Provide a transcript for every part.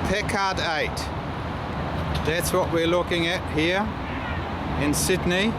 Packard 8. That's what we're looking at here in Sydney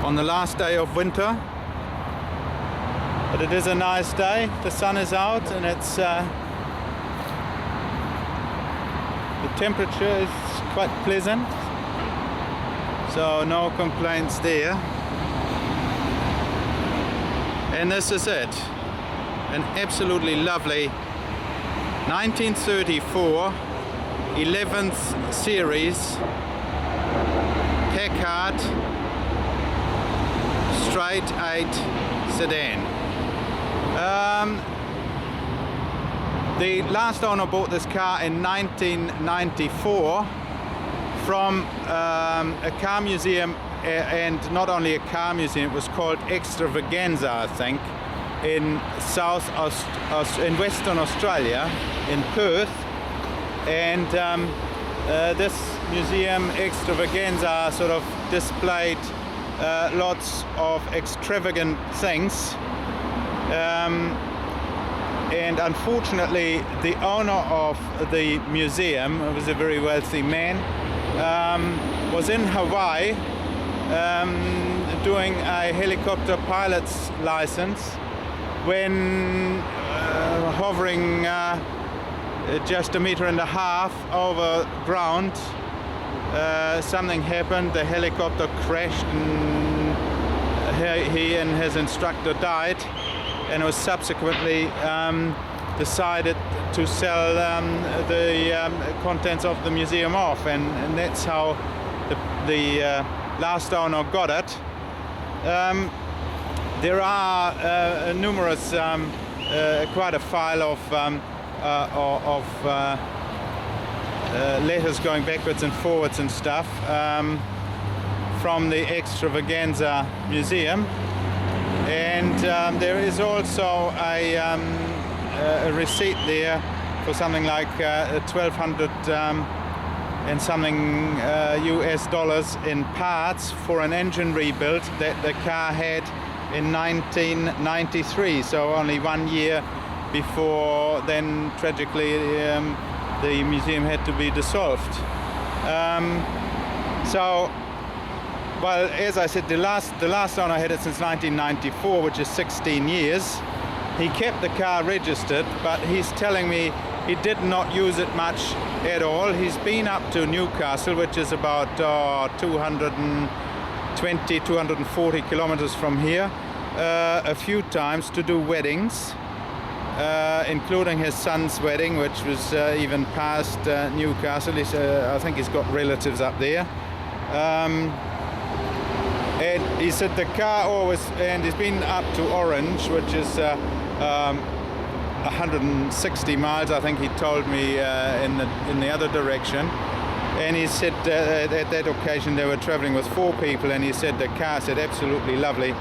on the last day of winter. But it is a nice day. The sun is out and it's the temperature is quite pleasant, so no complaints there. And this is it, an absolutely lovely 1934 11th series Packard straight 8 sedan. The last owner bought this car in 1994 from a car museum, and not only a car museum, it was called Extravaganza, I think, in in Western Australia, in Perth. And this museum, Extravaganza, sort of displayed lots of extravagant things. And unfortunately, the owner of the museum, who was a very wealthy man, was in Hawaii doing a helicopter pilot's license when hovering just 1.5 meters over ground. Something happened, the helicopter crashed, and he and his instructor died, and was subsequently decided to sell the contents of the museum off, and that's how the last owner got it. There are numerous, quite a file of letters going backwards and forwards and stuff from the Extravaganza Museum. And there is also a receipt there for something like 1,200 and something US dollars in parts for an engine rebuild that the car had in 1993, so only 1 year before then tragically the museum had to be dissolved. Well, as I said, the last owner had it since 1994, which is 16 years. He kept the car registered, but he's telling me he did not use it much at all. He's been up to Newcastle, which is about 220, 240 kilometers from here, a few times to do weddings, including his son's wedding, which was even past Newcastle. I think he's got relatives up there. And he said the car always, and he's been up to Orange, which is 160 miles, I think he told me, in the other direction. And he said at that occasion they were traveling with 4 people, and he said the car said absolutely lovely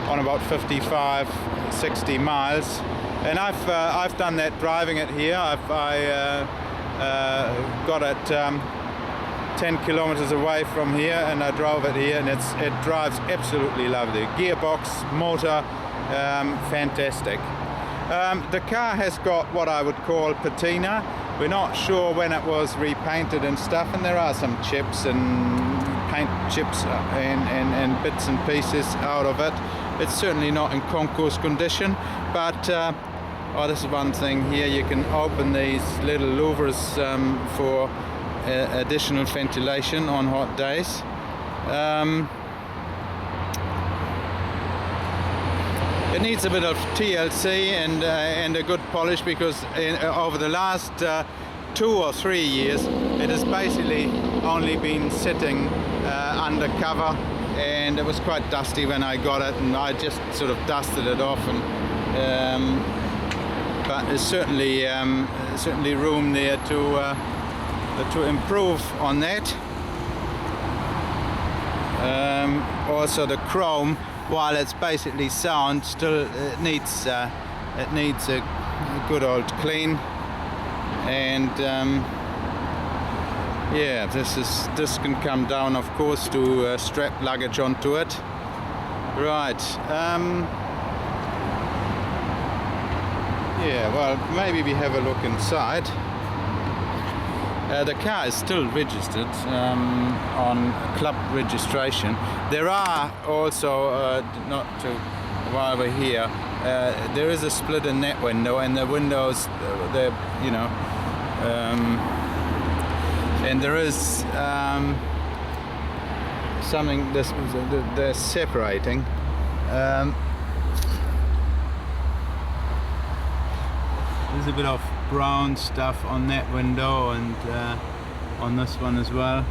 on about 55, 60 miles. And I've done that driving it here. I got it 10 kilometers away from here, and I drove it here, and it drives absolutely lovely. Gearbox, motor, fantastic. The car has got what I would call patina. We're not sure when it was repainted and stuff, and there are some chips and paint chips and bits and pieces out of it. It's certainly not in concours condition, but oh, this is one thing here. You can open these little louvers for additional ventilation on hot days. It needs a bit of TLC and a good polish, because over the last 2 or 3 years it has basically only been sitting undercover, and it was quite dusty when I got it, and I just sort of dusted it off, and but there's certainly room there to improve on that. Also the chrome, while it's basically sound, still it needs a good old clean. And yeah, this can come down, of course, to strap luggage onto it. Right. Yeah, well, maybe we have a look inside. The car is still registered on club registration. There are also, not to while we're here, there is a split in that window, and the windows, and there is something they're separating. There's a bit of brown stuff on that window and on this one as well.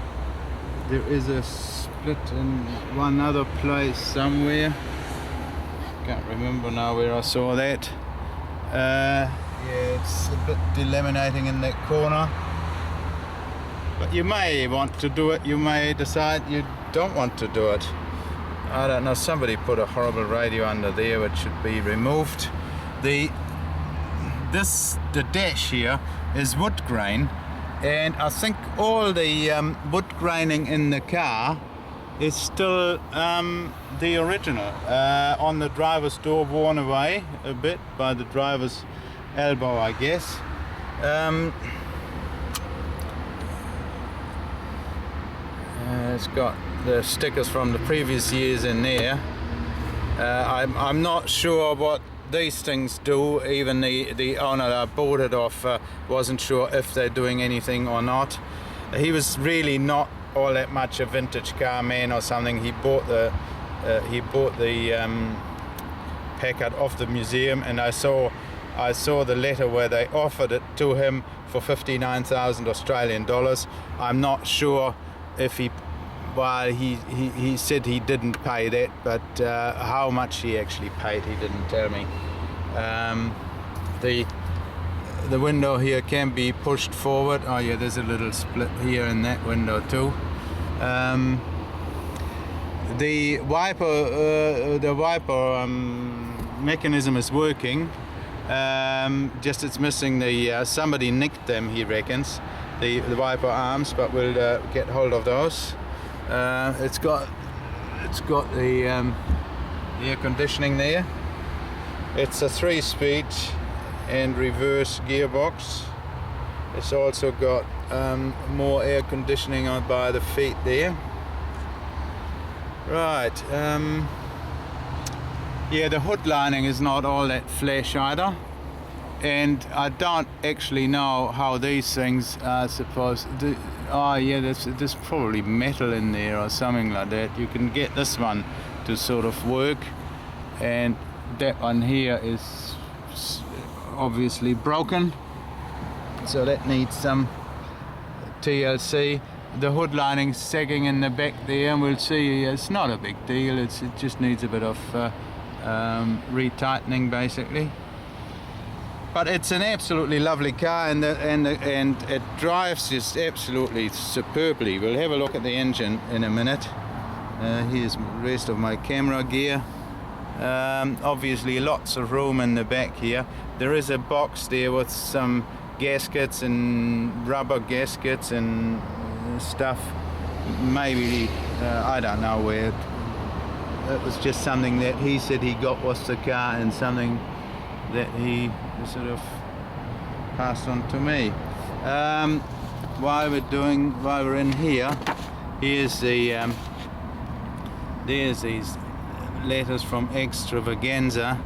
There is a split in one other place somewhere. Can't remember now where I saw that. Yeah, it's a bit delaminating in that corner. But you may want to do it, you may decide you don't want to do it. I don't know, somebody put a horrible radio under there which should be removed. The dash here is wood grain, and I think all the wood graining in the car is still the original. On the driver's door, worn away a bit by the driver's elbow, I guess. It's got the stickers from the previous years in there. I'm not sure what these things do. Even the owner that bought it off wasn't sure if they're doing anything or not. He was really not all that much a vintage car man or something. He bought the Packard off the museum, and I saw the letter where they offered it to him for 59,000 Australian dollars. I'm not sure if he said he didn't pay that, but how much he actually paid, he didn't tell me. The window here can be pushed forward. Oh yeah, there's a little split here in that window too. The wiper mechanism is working. Just it's missing the somebody nicked them, he reckons, the wiper arms, but we'll get hold of those. It's got the air conditioning there. It's a 3-speed and reverse gearbox. It's also got more air conditioning on by the feet there. Right. Yeah, the hood lining is not all that flash either, and I don't actually know how these things are supposed to. Oh yeah, there's probably metal in there or something like that. You can get this one to sort of work, and that one here is obviously broken, so that needs some TLC. The hood lining sagging in the back there, and we'll see it's not a big deal. It just needs a bit of retightening basically. But it's an absolutely lovely car, and it drives just absolutely superbly. We'll have a look at the engine in a minute. Here's the rest of my camera gear. Obviously lots of room in the back here. There is a box there with some gaskets and rubber gaskets and stuff. Maybe, I don't know where. It was just something that he said he got was the car, and something that he sort of passed on to me. While we're in here, here's there's these letters from Extravaganza.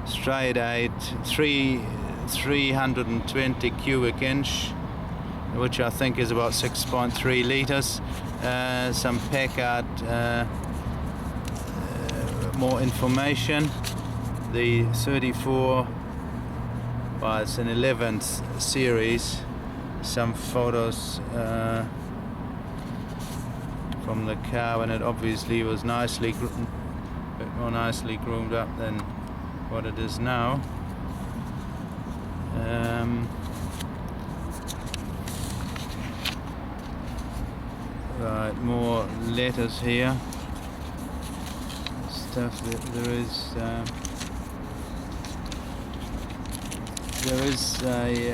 Straight 8, 320 cubic inch, which I think is about 6.3 litres. Some Packard more information. The 34, well, it's an 11th series. Some photos from the car when it obviously was a bit more nicely groomed up than what it is now. Right, more letters here. Stuff that there is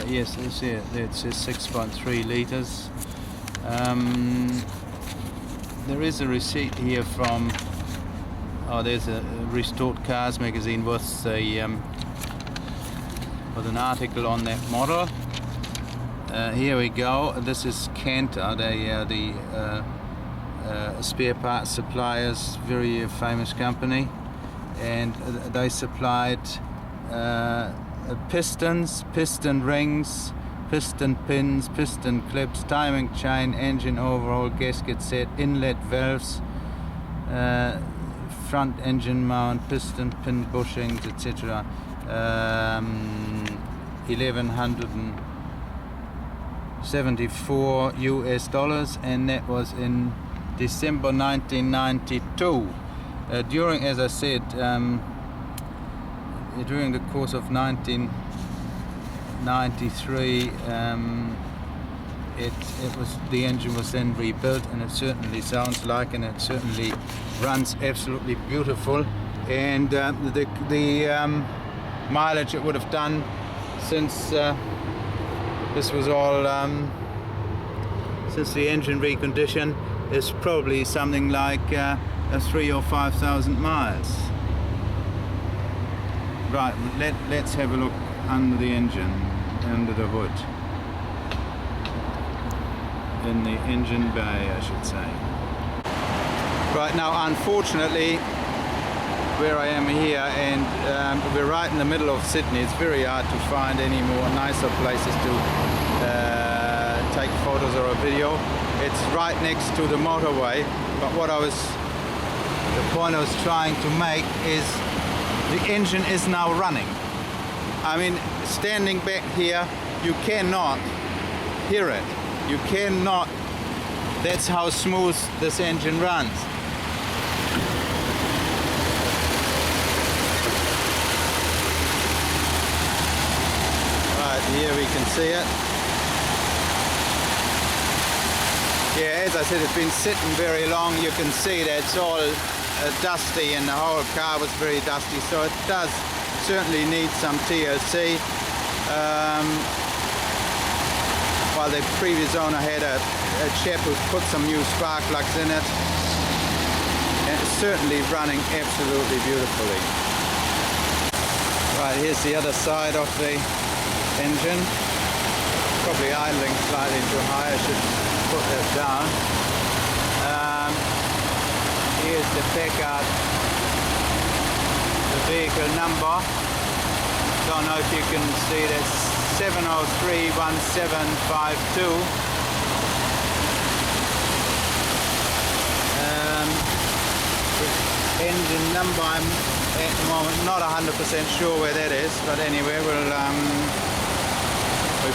yes, it's here. It says 6.3 litres. There is a receipt here from. Oh, there's a Restored Cars magazine with an article on that model. Here we go. This is Cantor. They are the spare parts suppliers, very famous company, and they supplied pistons, piston rings, piston pins, piston clips, timing chain, engine overhaul, gasket set, inlet valves, front engine mount, piston pin bushings, etc. 1174 US dollars, and that was in December 1992. During, as I said, during the course of 1993, the engine was then rebuilt, and it certainly sounds like, and it certainly runs absolutely beautiful. And the mileage it would have done since this was all since the engine recondition is probably something like 3,000 or 5,000 miles. Right, let's have a look under the engine, under the hood, in the engine bay, I should say. Right now, unfortunately, where I am here, and we're right in the middle of Sydney, it's very hard to find any more nicer places to take photos or a video. It's right next to the motorway, but the point I was trying to make is the engine is now running. I mean, standing back here, you cannot hear it. You cannot. That's how smooth this engine runs. Right, here we can see it. Yeah, as I said, it's been sitting very long. You can see that it's all dusty, and the whole car was very dusty, so it does certainly need some TLC. While the previous owner had a chap who put some new spark plugs in it, and it's certainly running absolutely beautifully. Right, here's the other side of the engine. Probably idling slightly too high, I should put that down. Here's the Packard, the vehicle number. Don't know if you can see that, 7031752. The engine number, I'm at the moment not 100% sure where that is, but anyway, we'll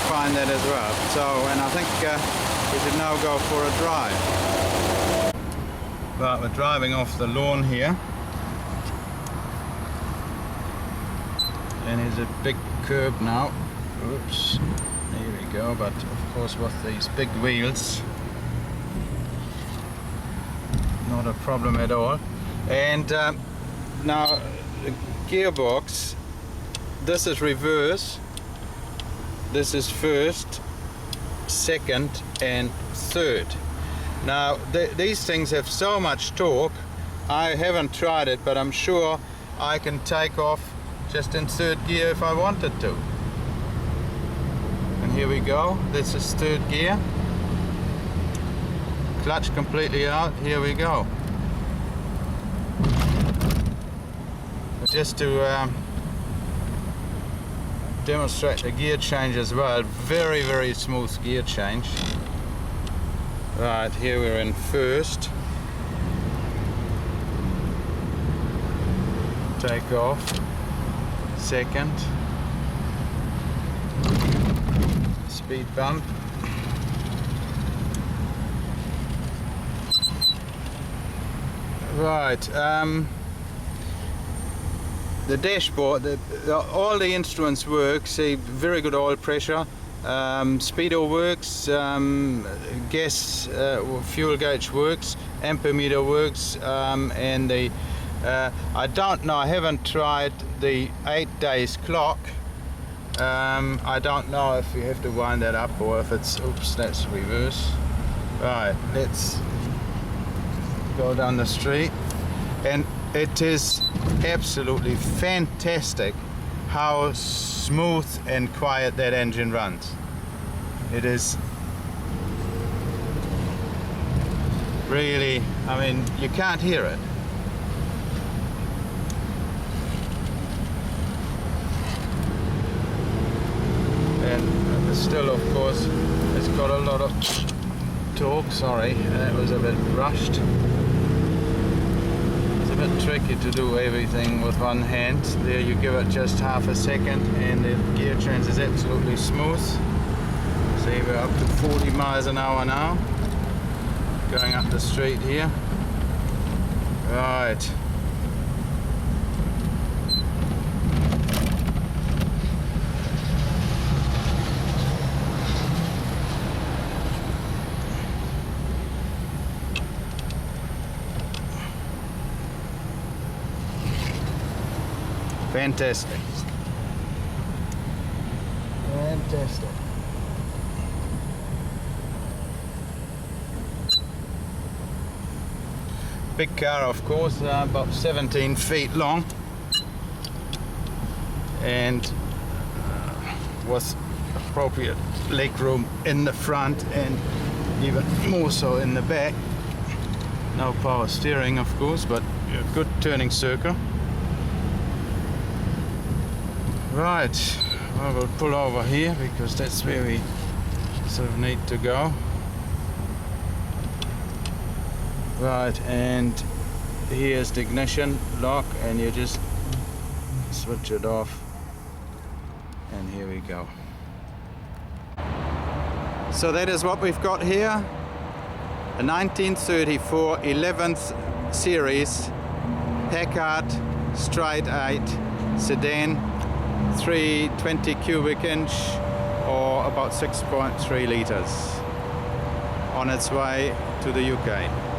find that as well. So, and I think we should now go for a drive. Right, we're driving off the lawn here, and here's a big curb now. Oops, here we go. But of course, with these big wheels, not a problem at all. And now the gearbox, this is reverse, this is first, second and third. Now these things have so much torque. I haven't tried it, but I'm sure I can take off just in third gear if I wanted to. And here we go, this is third gear. Clutch completely out, here we go. Just to demonstrate the gear change as well, very, very smooth gear change. Right, here we're in first. Take off. Second. Speed bump. Right, the dashboard, all the instruments work, see, very good oil pressure. Speedo works, gas fuel gauge works, ampermeter works, and the I don't know, I haven't tried the 8 days clock. I don't know if you have to wind that up or if it's, oops, that's reverse. Right, let's go down the street, and it is absolutely fantastic how smooth and quiet that engine runs. It is really, I mean, you can't hear it. And still, of course, it's got a lot of torque. Sorry, that was a bit rushed. It's a bit tricky to do everything with one hand. There you give it just half a second and the gear change is absolutely smooth. See, we're up to 40 miles an hour now, going up the street here. Right. Fantastic. Fantastic. Big car, of course, about 17 feet long, and with appropriate leg room in the front and even more so in the back. No power steering, of course, but a good turning circle. Right, well, we'll pull over here because that's where we sort of need to go. Right, and here's the ignition lock, and you just switch it off, and here we go. So that is what we've got here, a 1934 11th series Packard straight 8 sedan, 320 cubic inch or about 6.3 liters, on its way to the UK.